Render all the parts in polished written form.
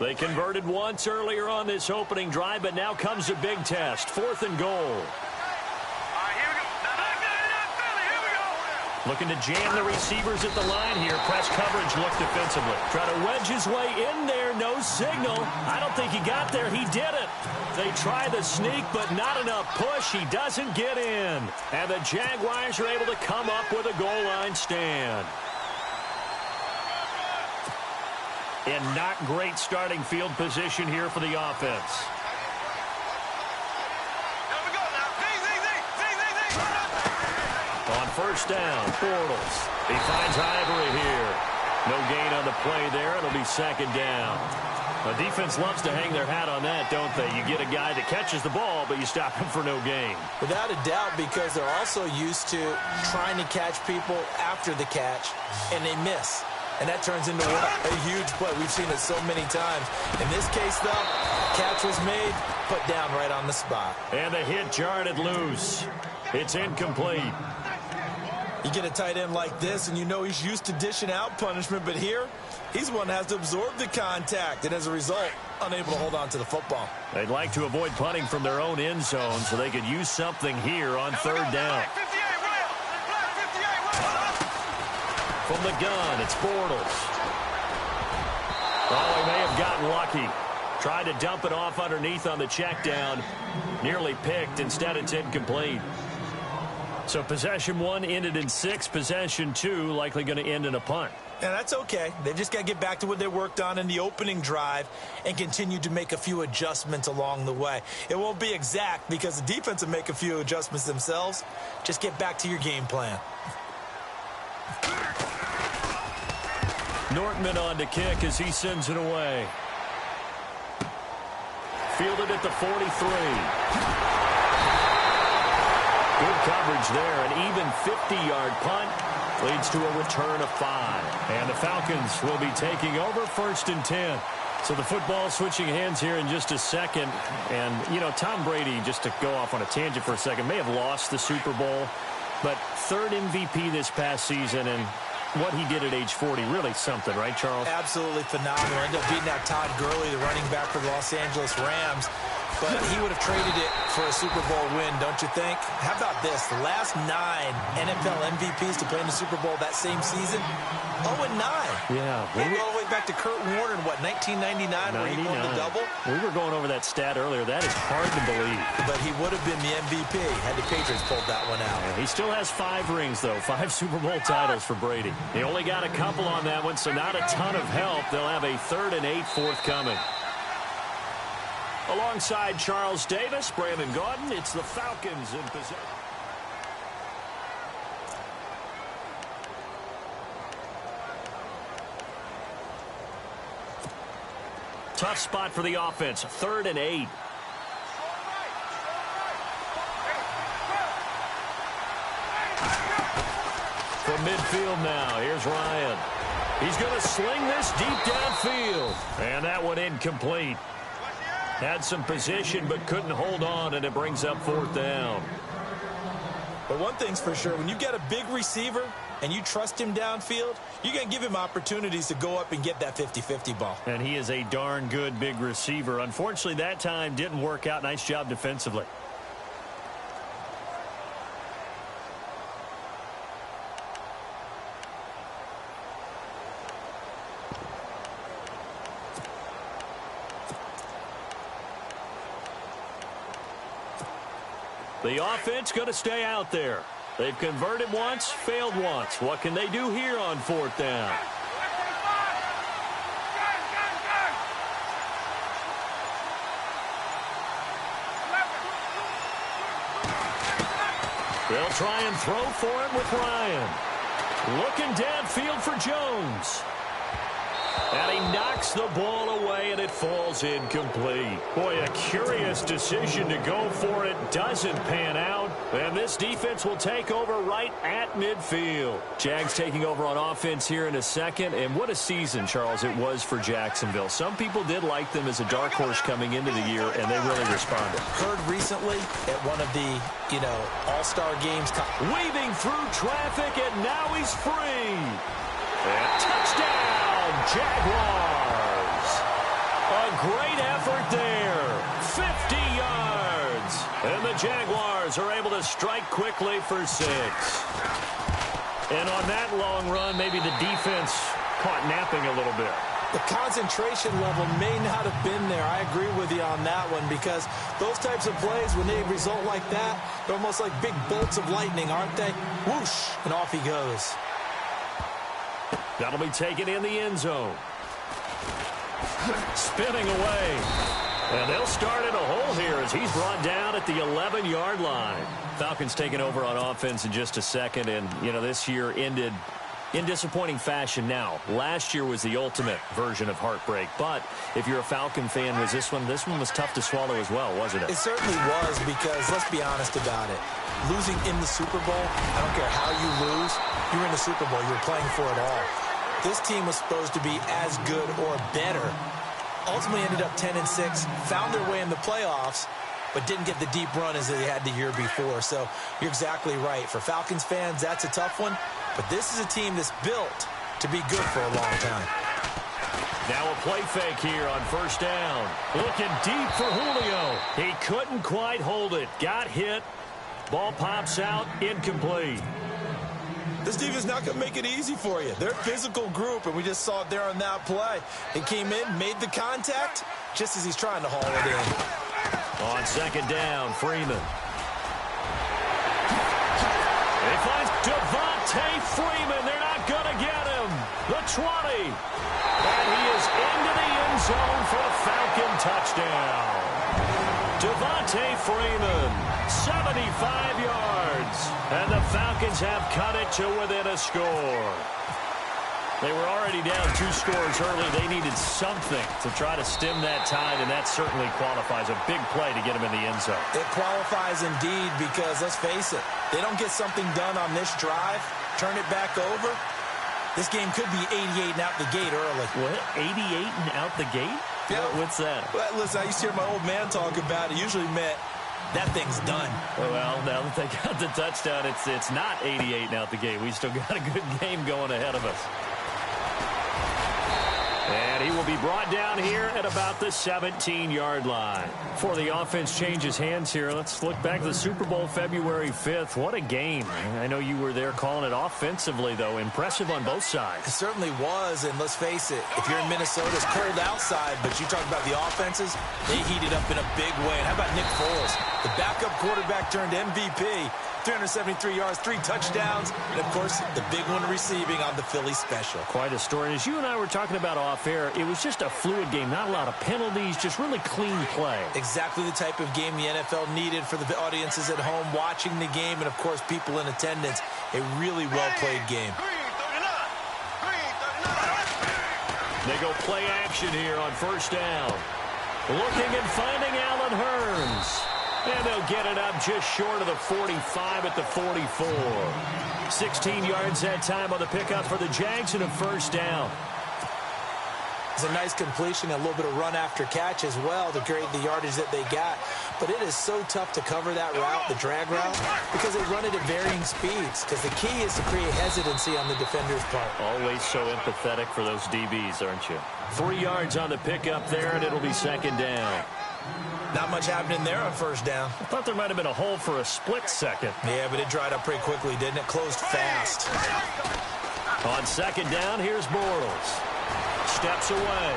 They converted once earlier on this opening drive, but now comes a big test. 4th and goal. Looking to jam the receivers at the line here. Press coverage look defensively. Try to wedge his way in there. No signal. I don't think he got there. He didn't. They try the sneak, but not enough push. He doesn't get in. And the Jaguars are able to come up with a goal line stand. And not great starting field position here for the offense. On first down, Bortles. He finds Ivory here. No gain on the play there. It'll be 2nd down. The defense loves to hang their hat on that, don't they? You get a guy that catches the ball, but you stop him for no gain. Without a doubt, because they're also used to trying to catch people after the catch, and they miss. And that turns into a huge play. We've seen it so many times. In this case, though, catch was made, put down right on the spot. And the hit jarred it loose. It's incomplete. You get a tight end like this, and you know he's used to dishing out punishment, but here, he's the one that has to absorb the contact, and as a result, unable to hold on to the football. They'd like to avoid punting from their own end zone so they could use something here on 3rd down. From the gun, it's Bortles. Oh, he may have gotten lucky. Tried to dump it off underneath on the check down. Nearly picked. Instead, it's incomplete. So possession 1 ended in 6. Possession 2 likely going to end in a punt. Yeah, that's okay. They've just got to get back to what they worked on in the opening drive and continue to make a few adjustments along the way. It won't be exact because the defense will make a few adjustments themselves. Just get back to your game plan. Nortman on to kick as he sends it away. Fielded at the 43. Good coverage there. An even 50-yard punt leads to a return of 5. And the Falcons will be taking over 1st and 10. So the football switching hands here in just a second. And, you know, Tom Brady, just to go off on a tangent for a second, may have lost the Super Bowl. But 3rd MVP this past season, and what he did at age 40, really something, right, Charles? Absolutely phenomenal. Ended up beating out Todd Gurley, the running back for the Los Angeles Rams. But he would have traded it for a Super Bowl win, don't you think? How about this? The last 9 NFL MVPs to play in the Super Bowl that same season, 0-9. Yeah. Maybe all the way back to Kurt Warner in, what, 1999 where he won the double? We were going over that stat earlier. That is hard to believe. But he would have been the MVP had the Patriots pulled that one out. Yeah, he still has 5 rings, though. 5 Super Bowl titles for Brady. They only got a couple on that one, so not a ton of help. They'll have a 3rd and 8 forthcoming. Alongside Charles Davis, Brandon Gaudin, it's the Falcons in possession. Tough spot for the offense, 3rd and 8. From midfield now, here's Ryan. He's going to sling this deep downfield. And that one incomplete. Had some position but couldn't hold on, and it brings up 4th down. But one thing's for sure, when you've got a big receiver and you trust him downfield, you're going to give him opportunities to go up and get that 50-50 ball. And he is a darn good big receiver. Unfortunately, that time didn't work out. Nice job defensively. The offense going to stay out there. They've converted once, failed once. What can they do here on 4th down? They'll try and throw for it with Ryan. Looking downfield for Jones. And he knocks the ball away, and it falls incomplete. Boy, a curious decision to go for it. Doesn't pan out. And this defense will take over right at midfield. Jags taking over on offense here in a second. And what a season, Charles, it was for Jacksonville. Some people did like them as a dark horse coming into the year, and they really responded. Heard recently at one of the, all-star games. Weaving through traffic, and now he's free. And touchdown, Jaguars. great effort there. 50 yards. And the Jaguars are able to strike quickly for 6. And on that long run, maybe the defense caught napping a little bit. The concentration level may not have been there. I agree with you on that one, because those types of plays, when they result like that, they're almost like big bolts of lightning, aren't they? Whoosh, and off he goes. That'll be taken in the end zone. Spinning away. And they'll start in a hole here as he's brought down at the 11-yard line. Falcons taking over on offense in just a second, and, you know, this year ended in disappointing fashion now. Last year was the ultimate version of heartbreak, but if you're a Falcon fan, was this one was tough to swallow as well, wasn't it? It certainly was, because let's be honest about it. Losing in the Super Bowl, I don't care how you lose, you're in the Super Bowl, you're playing for it all. This team was supposed to be as good or better. Ultimately ended up 10-6, found their way in the playoffs, but didn't get the deep run as they had the year before. So you're exactly right. For Falcons fans, that's a tough one. But this is a team that's built to be good for a long time. Now a play fake here on first down. Looking deep for Julio. He couldn't quite hold it. Got hit. Ball pops out. Incomplete. This defense not going to make it easy for you. They're a physical group, and we just saw it there on that play. He came in, made the contact, just as he's trying to haul it in. On second down, Freeman. He finds Devontae Freeman. They're not going to get him. The 20. And he is into the end zone for a Falcon touchdown. Devontae Freeman, 75 yards. And the Falcons have cut it to within a score. They were already down 2 scores early. They needed something to try to stem that tide, and that certainly qualifies. A big play to get them in the end zone. It qualifies indeed, because let's face it, they don't get something done on this drive, turn it back over, this game could be 88 and out the gate early. What? 88 and out the gate? Yeah. What's that? Well, listen, I used to hear my old man talk about it. Usually meant that thing's done. Well, now that they got the touchdown, it's not 88 and out the gate. We still got a good game going ahead of us. And he will be brought down here at about the 17-yard line. Before the offense changes hands here, let's look back to the Super Bowl February 5th. What a game. I know you were there calling it offensively, though. Impressive on both sides. It certainly was, and let's face it, if you're in Minnesota, it's cold outside, but you talk about the offenses, they heated up in a big way. And how about Nick Foles? The backup quarterback turned MVP. 373 yards, 3 touchdowns, and, of course, the big one receiving on the Philly special. Quite a story. And as you and I were talking about off air, it was just a fluid game. Not a lot of penalties, just really clean play. Exactly the type of game the NFL needed for the audiences at home watching the game and, of course, people in attendance. A really well-played game. They go play action here on first down. Looking and finding Allen Hurns. And they'll get it up just short of the 45 at the 44. 16 yards that time on the pickup for the Jags and a first down. It's a nice completion, a little bit of run after catch as well to create the yardage that they got. But it is so tough to cover that route, the drag route, because they run it at varying speeds. Because the key is to create hesitancy on the defender's part. Always so empathetic for those DBs, aren't you? 3 yards on the pickup there, and it'll be second down. Not much happening there on first down. I thought there might have been a hole for a split second. Yeah, but it dried up pretty quickly, didn't it? Closed fast. On second down, here's Bortles. Steps away.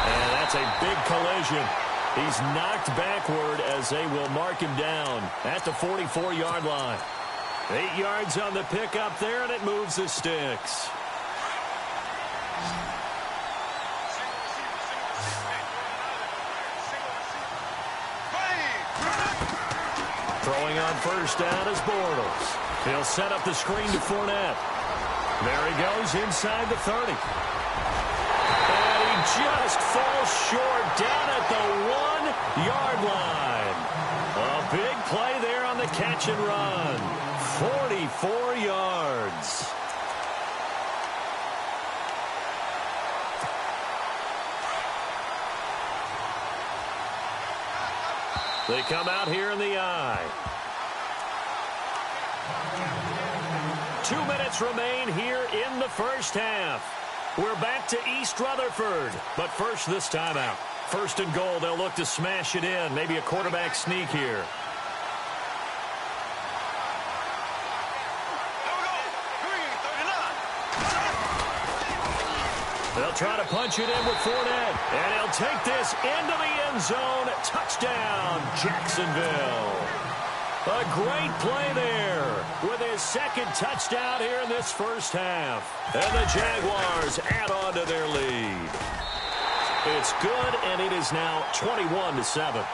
And that's a big collision. He's knocked backward as they will mark him down at the 44-yard line. 8 yards on the pickup there, and it moves the sticks. Throwing on first down is Bortles. He'll set up the screen to Fournette. There he goes inside the 30. And he just falls short down at the 1-yard line. A big play there on the catch and run. 44 yards. They come out here in the eye. 2 minutes remain here in the first half. We're back to East Rutherford. But first, this timeout. First and goal, they'll look to smash it in. Maybe a quarterback sneak here. They'll try to punch it in with Fournette. And he'll take this into the end zone. Touchdown, Jacksonville. A great play there with his second touchdown here in this first half. And the Jaguars add on to their lead. It's good, and it is now 21-7.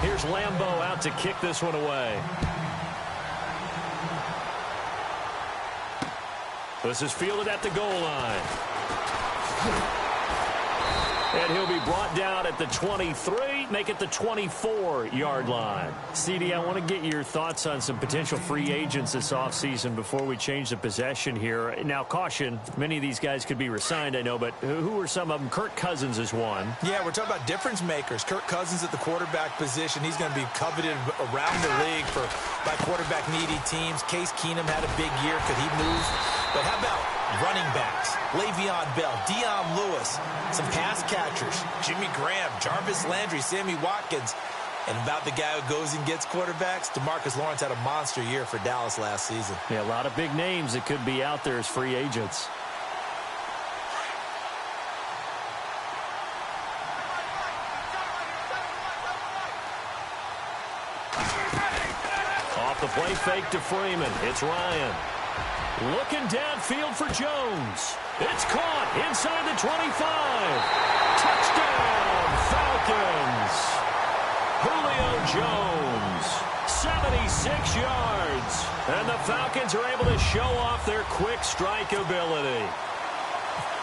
Here's Lambeau out to kick this one away. This is fielded at the goal line. And he'll be brought down at the 23, make it the 24-yard line. CD, I want to get your thoughts on some potential free agents this offseason before we change the possession here. Now, caution, many of these guys could be re-signed, I know, but who are some of them? Kirk Cousins is one. Yeah, we're talking about difference makers. Kirk Cousins at the quarterback position. He's going to be coveted around the league by quarterback-needy teams. Case Keenum had a big year. Could he move? But how about running backs? Le'Veon Bell, Dion Lewis, some pass catchers, Jimmy Graham, Jarvis Landry, Sammy Watkins. And about the guy who goes and gets quarterbacks, DeMarcus Lawrence had a monster year for Dallas last season. Yeah, a lot of big names that could be out there as free agents. Off the play fake to Freeman. It's Ryan. Looking downfield for Jones. It's caught inside the 25. Touchdown, Falcons. Julio Jones, 76 yards. And the Falcons are able to show off their quick strike ability.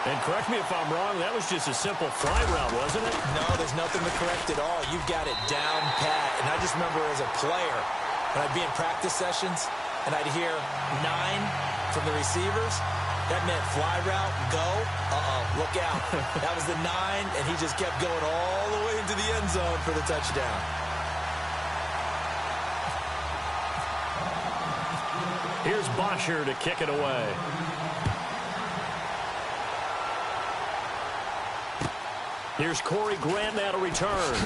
And correct me if I'm wrong, that was just a simple fly route, wasn't it? No, there's nothing to correct at all. You've got it down pat. And I just remember as a player, when I'd be in practice sessions, and I'd hear 9 from the receivers, that meant fly route, go, look out. That was the 9, and he just kept going all the way into the end zone for the touchdown. Here's Bosher to kick it away. Here's Corey Grant now to return.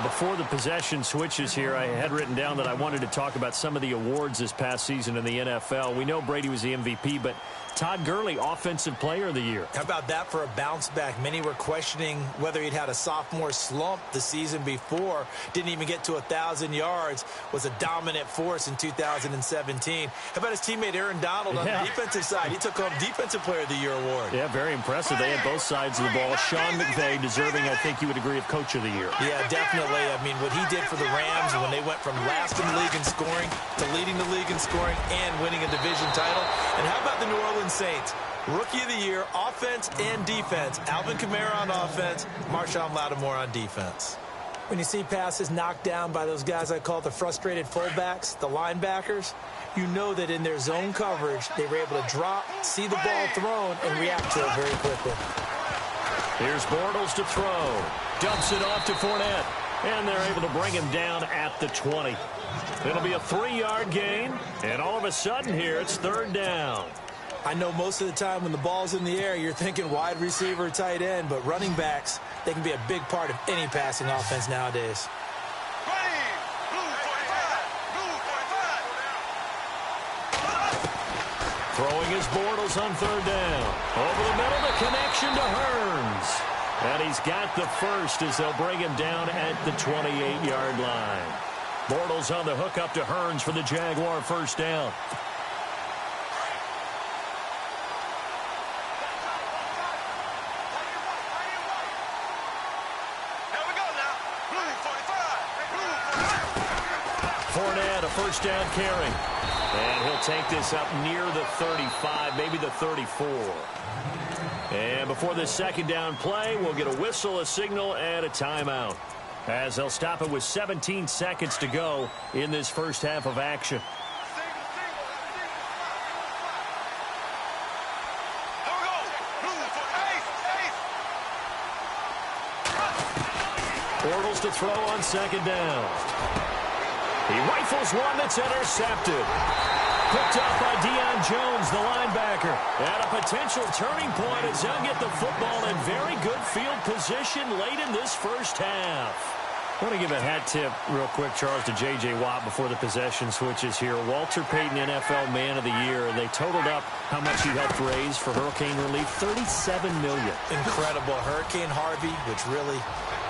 Before the possession switches here, I had written down that I wanted to talk about some of the awards this past season in the NFL. We know Brady was the MVP, but Todd Gurley, Offensive Player of the Year. How about that for a bounce back? Many were questioning whether he'd had a sophomore slump the season before. Didn't even get to 1,000 yards. Was a dominant force in 2017. How about his teammate Aaron Donald on the defensive side? He took home Defensive Player of the Year award. Yeah, very impressive. They had both sides of the ball. Sean McVay deserving, I think you would agree, of Coach of the Year. Yeah, definitely. I mean, what he did for the Rams when they went from last in the league in scoring to leading the league in scoring and winning a division title. And how about the New Orleans Saints? Rookie of the Year, offense and defense. Alvin Kamara on offense, Marshawn Lattimore on defense. When you see passes knocked down by those guys I call the frustrated fullbacks, the linebackers, you know that in their zone coverage, they were able to drop, see the ball thrown, and react to it very quickly. Here's Bortles to throw. Dumps it off to Fournette. And they're able to bring him down at the 20. It'll be a 3-yard gain. And all of a sudden here, it's 3rd down. I know most of the time when the ball's in the air, you're thinking wide receiver, tight end, but running backs, they can be a big part of any passing offense nowadays. Throwing his Bortles on 3rd down. Over the middle, the connection to Hearns. And he's got the first as they'll bring him down at the 28-yard line. Bortles on the hook up to Hearns for the Jaguar 1st down. Fournette, a 1st down carry. And he'll take this up near the 35, maybe the 34. And before this 2nd down play, we'll get a whistle, a signal, and a timeout. As they'll stop it with 17 seconds to go in this first half of action. Bortles to throw on second down. He rifles one that's intercepted. Picked up by Deion Jones, the linebacker. At a potential turning point as they'll get the football in very good field position late in this first half. I want to give a hat tip real quick, Charles, to J.J. Watt before the possession switches here. Walter Payton, NFL Man of the Year. They totaled up how much he helped raise for hurricane relief, $37 million. Incredible. Hurricane Harvey, which really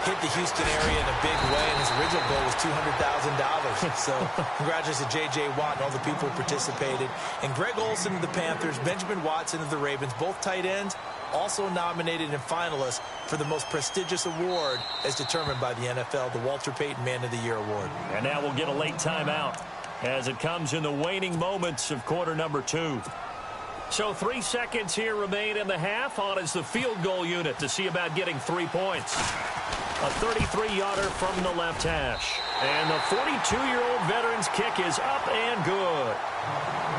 hit the Houston area in a big way, and his original goal was $200,000. So congratulations to J.J. Watt and all the people who participated. And Greg Olsen of the Panthers, Benjamin Watson of the Ravens, both tight ends, also nominated and finalists for the most prestigious award as determined by the NFL, the Walter Payton Man of the Year Award. And now we'll get a late timeout as it comes in the waning moments of quarter number 2. So 3 seconds here remain in the half. On is the field goal unit to see about getting 3 points. A 33-yarder from the left hash. And the 42-year-old veteran's kick is up and good.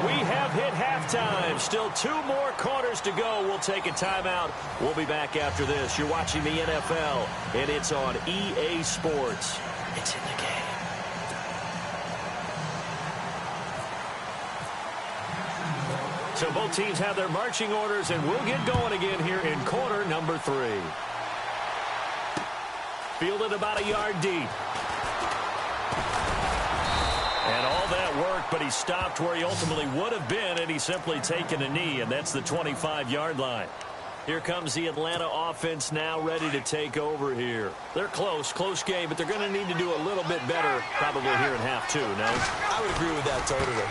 We have hit halftime. Still 2 more quarters to go. We'll take a timeout. We'll be back after this. You're watching the NFL, and it's on EA Sports. It's in the game. So both teams have their marching orders, and we'll get going again here in quarter number 3. Fielded about a yard deep. And all that worked, but he stopped where he ultimately would have been, and he's simply taken a knee, and that's the 25-yard line. Here comes the Atlanta offense now ready to take over here. They're close game, but they're going to need to do a little bit better probably here in half 2, no? I would agree with that totally.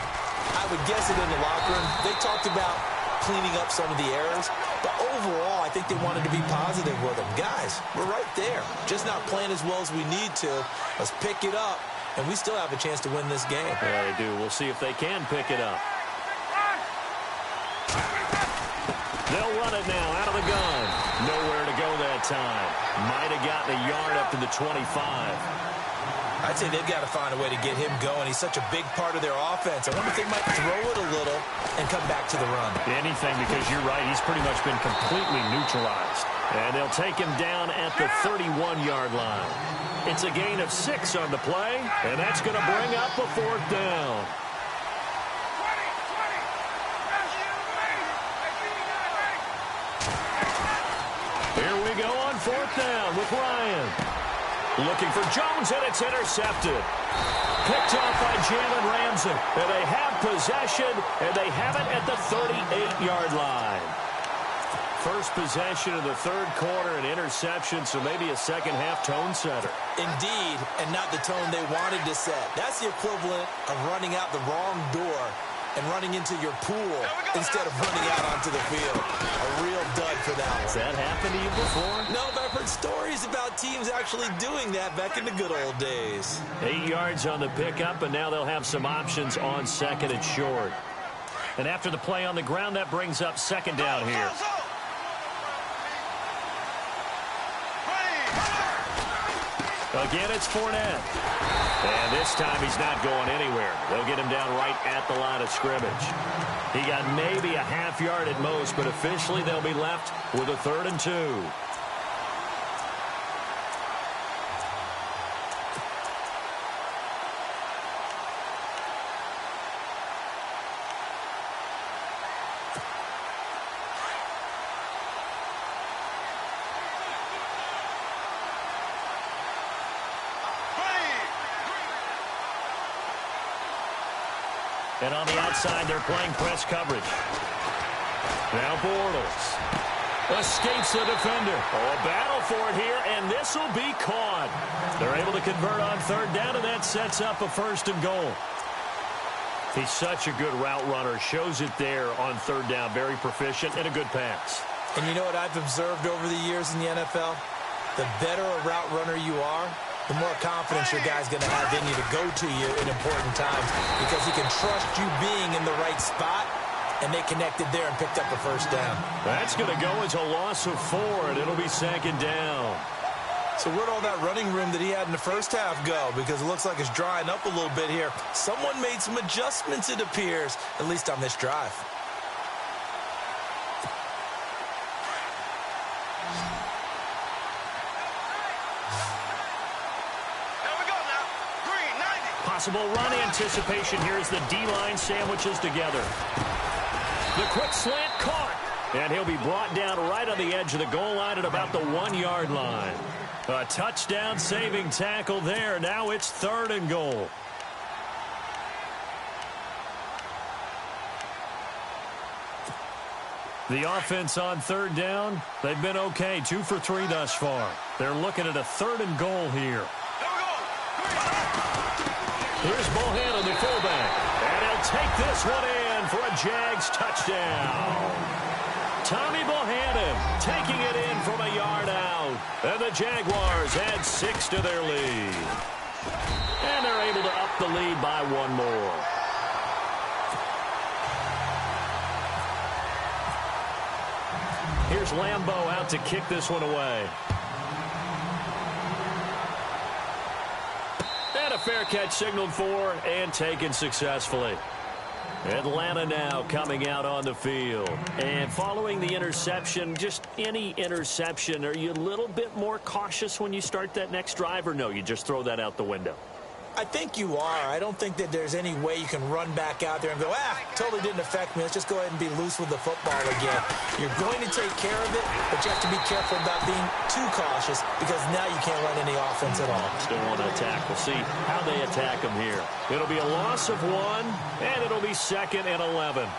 I would guess it in the locker room. They talked about cleaning up some of the errors, but overall, I think they wanted to be positive with them. Guys, we're right there. Just not playing as well as we need to. Let's pick it up. And we still have a chance to win this game. Yeah, they do. We'll see if they can pick it up. They'll run it now out of the gun. Nowhere to go that time. Might have gotten a yard up to the 25. I'd say they've got to find a way to get him going. He's such a big part of their offense. I wonder if they might throw it a little and come back to the run. Anything, because you're right. He's pretty much been completely neutralized. And they'll take him down at the 31-yard line. It's a gain of 6 on the play, and that's going to bring up a 4th down. Here we go on 4th down with Ryan. Looking for Jones, and it's intercepted. Picked off by Jalen Ramsey. And they have possession, and they have it at the 38-yard line. First possession of the 3rd quarter, an interception, so maybe a second-half tone setter. Indeed, and not the tone they wanted to set. That's the equivalent of running out the wrong door and running into your pool instead of running out onto the field. A real dud for that one. Has that happened to you before? No, but I've heard stories about teams actually doing that back in the good old days. 8 yards on the pickup, and now they'll have some options on 2nd and short. And after the play on the ground, that brings up 2nd down here. Again, it's Fournette. And this time he's not going anywhere. They'll get him down right at the line of scrimmage. He got maybe a half yard at most, but officially they'll be left with a 3rd and 2. And on the outside, they're playing press coverage. Now Bortles escapes the defender. Oh, a battle for it here, and this will be caught. They're able to convert on 3rd down, and that sets up a 1st and goal. He's such a good route runner. Shows it there on 3rd down. Very proficient and a good pass. And you know what I've observed over the years in the NFL? The better a route runner you are, the more confidence your guy's going to have in you to go to you in important times because he can trust you being in the right spot, and they connected there and picked up a 1st down. That's going to go as a loss of 4, and it'll be 2nd down. So where'd all that running room that he had in the first half go? Because it looks like it's drying up a little bit here. Someone made some adjustments, it appears, at least on this drive. possible run anticipation here as the D-line sandwiches together. The quick slant caught. And he'll be brought down right on the edge of the goal line at about the 1-yard line. A touchdown-saving tackle there. Now it's 3rd and goal. The offense on 3rd down, they've been okay. 2 for 3 thus far. They're looking at a 3rd and goal here. Here's Bohannon, the fullback. And he'll take this one in for a Jags touchdown. Tommy Bohannon taking it in from a yard out. And the Jaguars add 6 to their lead. And they're able to up the lead by 1 more. Here's Lambeau out to kick this one away. And a fair catch signaled for and taken successfully. Atlanta now coming out on the field. And following the interception, just any interception, are you a little bit more cautious when you start that next drive, or no, you just throw that out the window? I think you are. I don't think that there's any way you can run back out there and go, totally didn't affect me. Let's just go ahead and be loose with the football again. You're going to take care of it, but you have to be careful about being too cautious because now you can't run any offense at all. Still want to attack. We'll see how they attack them here. It'll be a loss of 1, and it'll be 2nd and 11.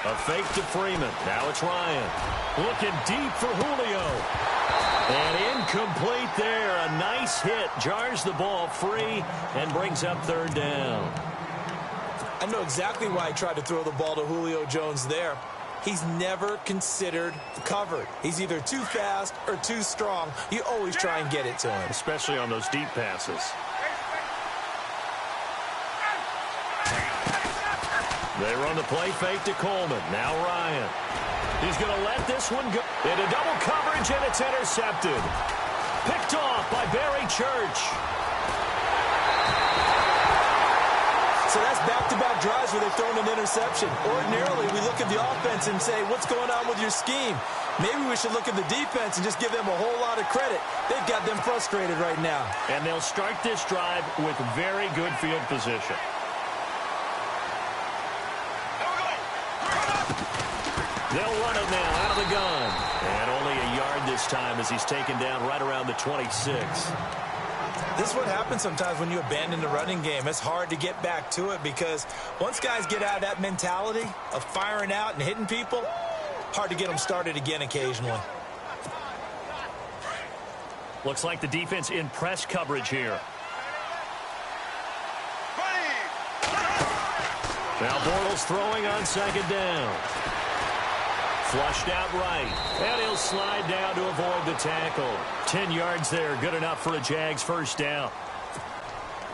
A fake to Freeman. Now it's Ryan. Looking deep for Julio. And incomplete there. A nice hit. Jars the ball free and brings up 3rd down. I know exactly why I tried to throw the ball to Julio Jones there. He's never considered covered. He's either too fast or too strong. You always try and get it to him. Especially on those deep passes. They run the play fake to Coleman. Now Ryan. He's going to let this one go. Into double coverage, and it's intercepted. Picked off by Barry Church. So that's back-to-back drives where they've thrown an interception. Ordinarily, we look at the offense and say, what's going on with your scheme? Maybe we should look at the defense and just give them a whole lot of credit. They've got them frustrated right now. And they'll start this drive with very good field position. They'll run it now out of the gun. And only a yard this time as he's taken down right around the 26. This is what happens sometimes when you abandon the running game. It's hard to get back to it because once guys get out of that mentality of firing out and hitting people, hard to get them started again occasionally. Looks like the defense in press coverage here. Now Bortles throwing on 2nd down. Flushed out right. And he'll slide down to avoid the tackle. 10 yards there. Good enough for a Jags 1st down.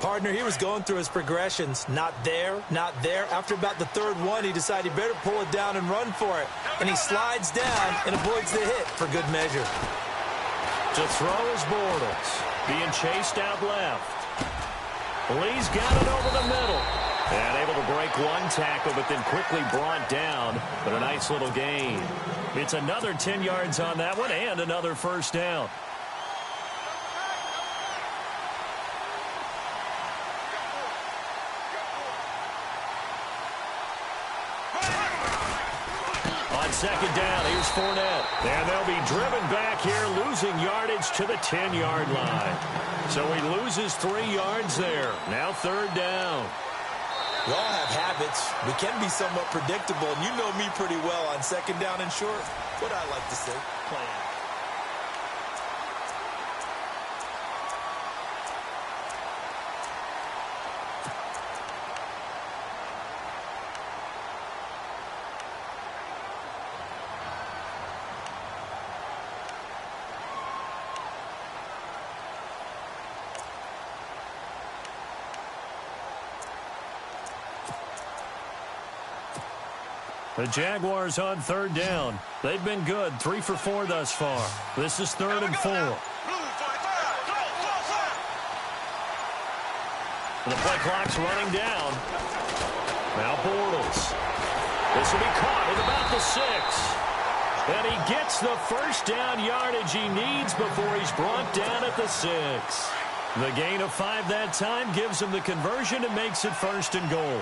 Partner, he was going through his progressions. Not there, not there. After about the 3rd one, he decided he better pull it down and run for it. And he slides down and avoids the hit for good measure. To throw is Bortles. Being chased out left. Lee's got it over the middle. And able to break one tackle, but then quickly brought down. But a nice little gain. It's another 10 yards on that one and another 1st down. On 2nd down, here's Fournette. And they'll be driven back here, losing yardage to the 10-yard line. So he loses 3 yards there. Now 3rd down. We all have habits. We can be somewhat predictable, and you know me pretty well on 2nd down and short. What I like to say, plan. The Jaguars on 3rd down. They've been good, 3 for 4 thus far. This is 3rd and 4. The play clock's running down. Now Bortles. This will be caught at about the 6. And he gets the first down yardage he needs before he's brought down at the 6. The gain of 5 that time gives him the conversion and makes it 1st and goal.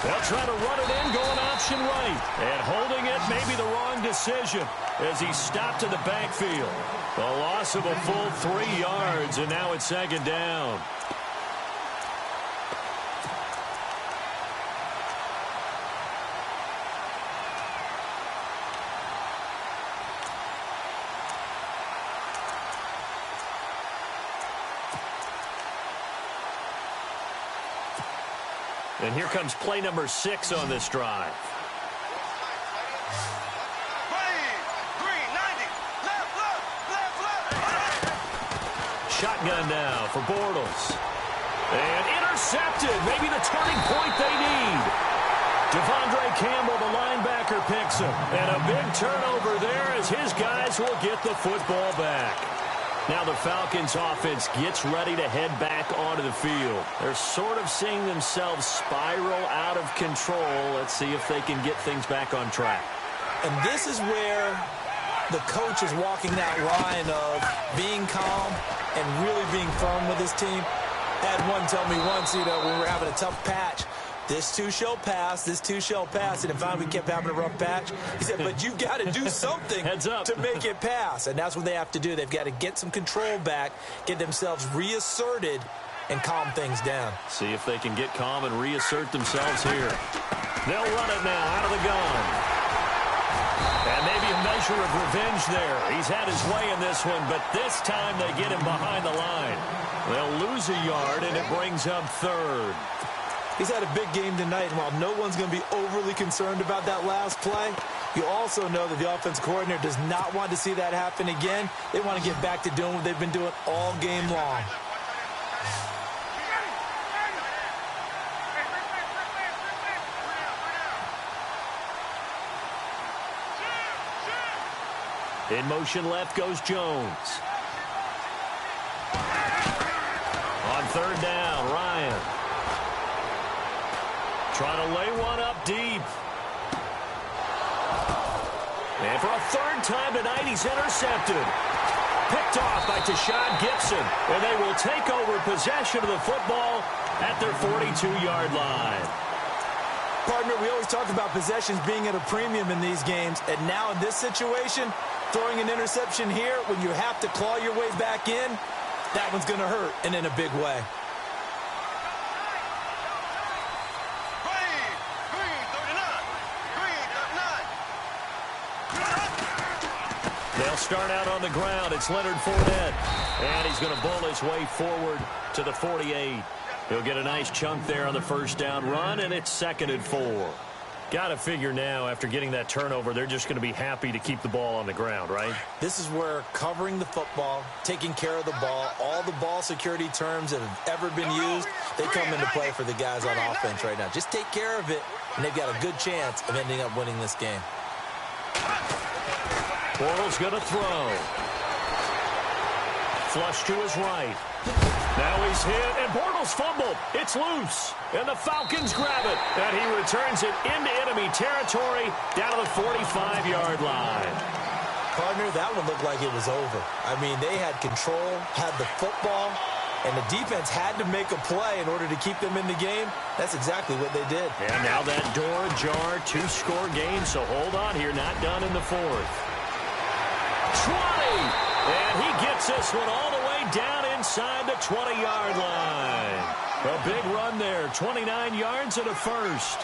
They'll try to run it in, going option right. And holding it may be the wrong decision as he stopped in the backfield. A loss of a full 3 yards, and now it's 2nd down. And here comes play number 6 on this drive. Shotgun now for Bortles. And intercepted. Maybe the turning point they need. Devondre Campbell, the linebacker, picks him. And a big turnover there as his guys will get the football back. Now the Falcons offense gets ready to head back onto the field. They're sort of seeing themselves spiral out of control. Let's see if they can get things back on track. And this is where the coach is walking that line of being calm and really being firm with his team. I had one tell me once, when we were having a tough patch, this too shall pass, this too shall pass. And finally we kept having a rough patch. He said, but you've got to do something to make it pass. And that's what they have to do. They've got to get some control back, get themselves reasserted, and calm things down. See if they can get calm and reassert themselves here. They'll run it now out of the gun. And maybe a measure of revenge there. He's had his way in this one, but this time they get him behind the line. They'll lose a yard, and it brings up 3rd. He's had a big game tonight, and while no one's going to be overly concerned about that last play, you also know that the offense coordinator does not want to see that happen again. They want to get back to doing what they've been doing all game long. In motion left goes Jones. On 3rd down, Ryan. Trying to lay one up deep. And for a 3rd time tonight, he's intercepted. Picked off by Tashawn Gibson. And they will take over possession of the football at their 42-yard line. Partner, we always talk about possessions being at a premium in these games. And now in this situation, throwing an interception here when you have to claw your way back in, that one's going to hurt, and in a big way. They'll start out on the ground. It's Leonard Fournette. And he's going to bull his way forward to the 48. He'll get a nice chunk there on the 1st down run, and it's 2nd and 4. Got to figure now, after getting that turnover, they're just going to be happy to keep the ball on the ground, right? This is where covering the football, taking care of the ball, all the ball security terms that have ever been used, they come into play for the guys on offense right now. Just take care of it, and they've got a good chance of ending up winning this game. Bortles going to throw. Flush to his right. Now he's hit, and Bortles fumbled. It's loose, and the Falcons grab it. And he returns it into enemy territory down to the 45-yard line. Partner, that one looked like it was over. I mean, they had control, had the football, and the defense had to make a play in order to keep them in the game. That's exactly what they did. And now that door ajar, 2-score game, so hold on here, not done in the 4th. 20, and he gets this one all the way down inside the 20-yard line. A big run there, 29 yards and a 1st.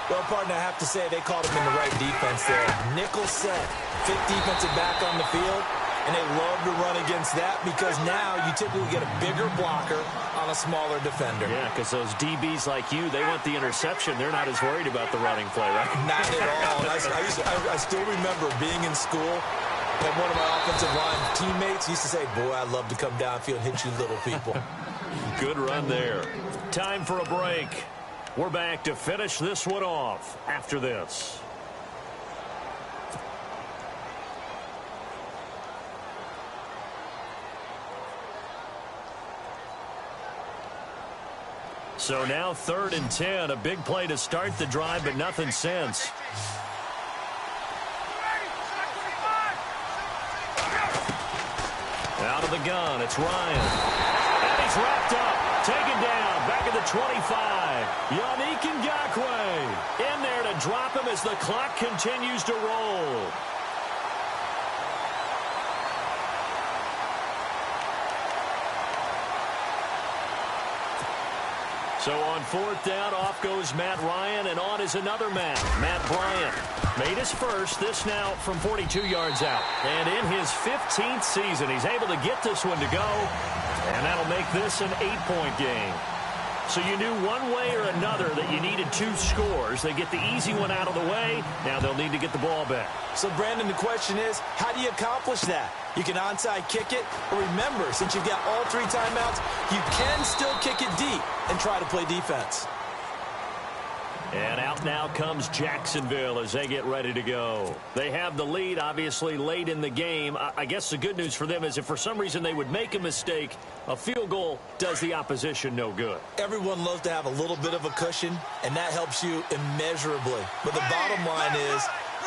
Well, partner, I have to say they called him in the right defense there. Nickel set, 5th defensive back on the field, and they love to run against that because now you typically get a bigger blocker on a smaller defender. Yeah, because those DBs like you, they want the interception. They're not as worried about the running play, right? Not at all. I still remember being in school, and one of my offensive line teammates used to say, boy, I'd love to come downfield and hit you little people. Good run there. Time for a break. We're back to finish this one off after this. So now 3rd and 10. A big play to start the drive, but nothing since. Out of the gun, it's Ryan. And he's wrapped up. Taken down. Back at the 25. Yannick Ngakoue in there to drop him as the clock continues to roll. So on 4th down, off goes Matt Ryan, and on is another Matt Bryant. Made his first, this now from 42 yards out. And in his 15th season, he's able to get this one to go, and that'll make this an 8-point game. So you knew one way or another that you needed 2 scores. They get the easy one out of the way. Now they'll need to get the ball back. So, Brandon, the question is, how do you accomplish that? You can onside kick it, or remember, since you've got all 3 timeouts, you can still kick it deep and try to play defense. And out now comes Jacksonville as they get ready to go. They have the lead, obviously, late in the game. I guess the good news for them is if for some reason they would make a mistake, a field goal does the opposition no good. Everyone loves to have a little bit of a cushion, and that helps you immeasurably. But the bottom line is,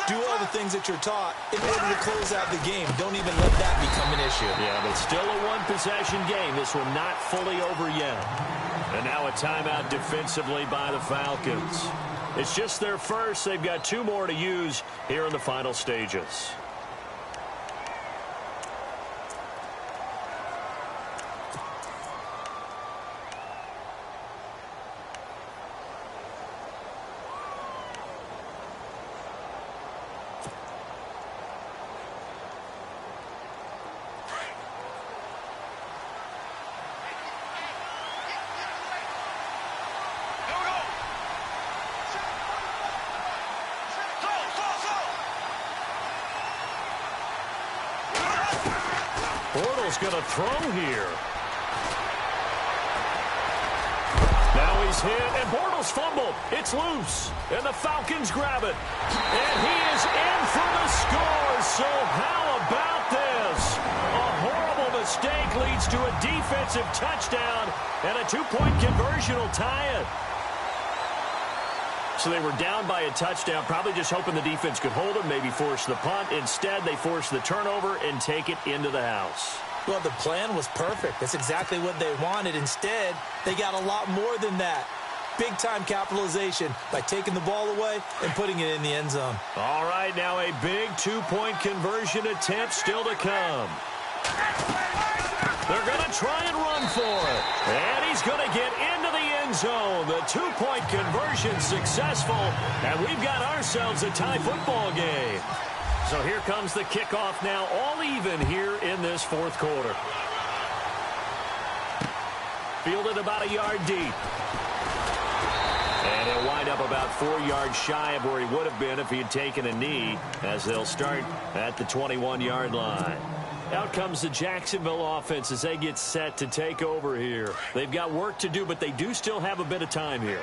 do all the things that you're taught in order to close out the game. Don't even let that become an issue. Yeah, but still a one-possession game. This one not fully over yet. And now a timeout defensively by the Falcons. It's just their first. They've got 2 more to use here in the final stages. Going to throw here. Now he's hit, and Bortles fumbled. It's loose, and the Falcons grab it. And he is in for the score, so how about this? A horrible mistake leads to a defensive touchdown, and a 2-point conversion will tie it. So they were down by a touchdown, probably just hoping the defense could hold them, maybe force the punt. Instead, they force the turnover and take it into the house. Well, the plan was perfect. That's exactly what they wanted. Instead, they got a lot more than that. Big-time capitalization by taking the ball away and putting it in the end zone. All right, now a big 2-point conversion attempt still to come. They're going to try and run for it. And he's going to get into the end zone. The 2-point conversion successful. And we've got ourselves a tie football game. So here comes the kickoff now, all even here in this 4th quarter. Fielded about a yard deep. And he'll wind up about 4 yards shy of where he would have been if he had taken a knee, as they'll start at the 21-yard line. Out comes the Jacksonville offense as they get set to take over here. They've got work to do, but they do still have a bit of time here.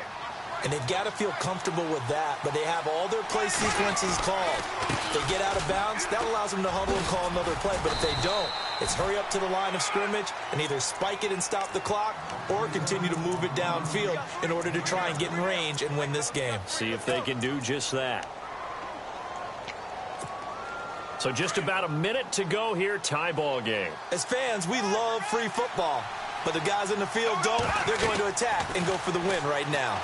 And they've got to feel comfortable with that, but they have all their play sequences called. If they get out of bounds, that allows them to huddle and call another play. But if they don't, it's hurry up to the line of scrimmage and either spike it and stop the clock or continue to move it downfield in order to try and get in range and win this game. See if they can do just that. So just about a minute to go here, tie ball game. As fans, we love free football, but the guys in the field don't. They're going to attack and go for the win right now.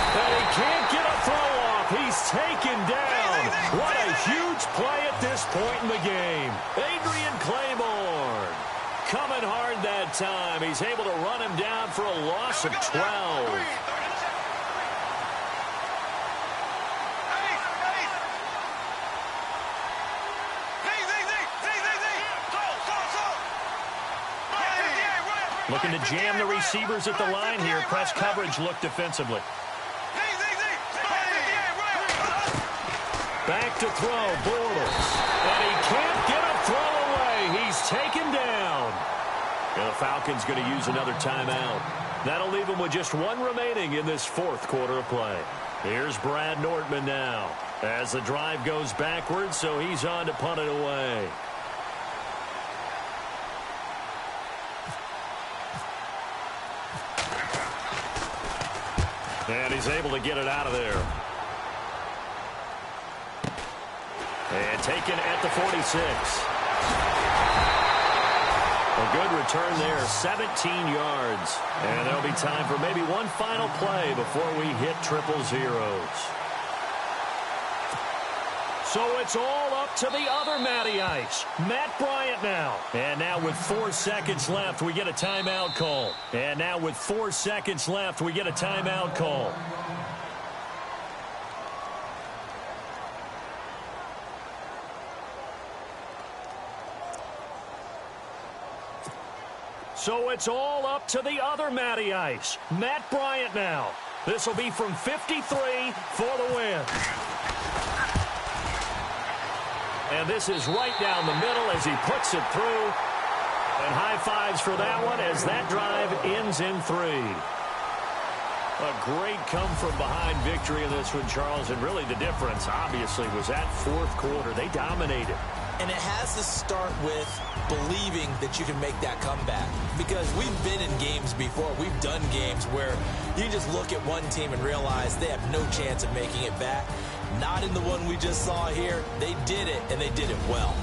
And he can't get a throw off. He's taken down. What a huge play at this point in the game. Adrian Claiborne coming hard that time. He's able to run him down for a loss of 12. Looking to jam the receivers at the line here. Press coverage look defensively. Back to throw, Bortles. And he can't get a throw away. He's taken down. And the Falcons going to use another timeout. That'll leave them with just 1 remaining in this 4th quarter of play. Here's Brad Nortman now as the drive goes backwards, so he's on to punt it away. And he's able to get it out of there. And taken at the 46. A good return there, 17 yards. And there'll be time for maybe one final play before we hit triple zeros. So it's all up to the other Matty Ice, Matt Bryant now. And now with 4 seconds left, we get a timeout call. And now with 4 seconds left, we get a timeout call. So it's all up to the other Matty Ice, Matt Bryant now. This will be from 53 for the win. And this is right down the middle as he puts it through. And high fives for that one as that drive ends in 3. A great come-from-behind victory in this one, Charles. And really the difference, obviously, was that fourth quarter. They dominated. And it has to start with believing that you can make that comeback. Because we've been in games before. We've done games where you just look at one team and realize they have no chance of making it back. Not in the one we just saw here. They did it, and they did it well.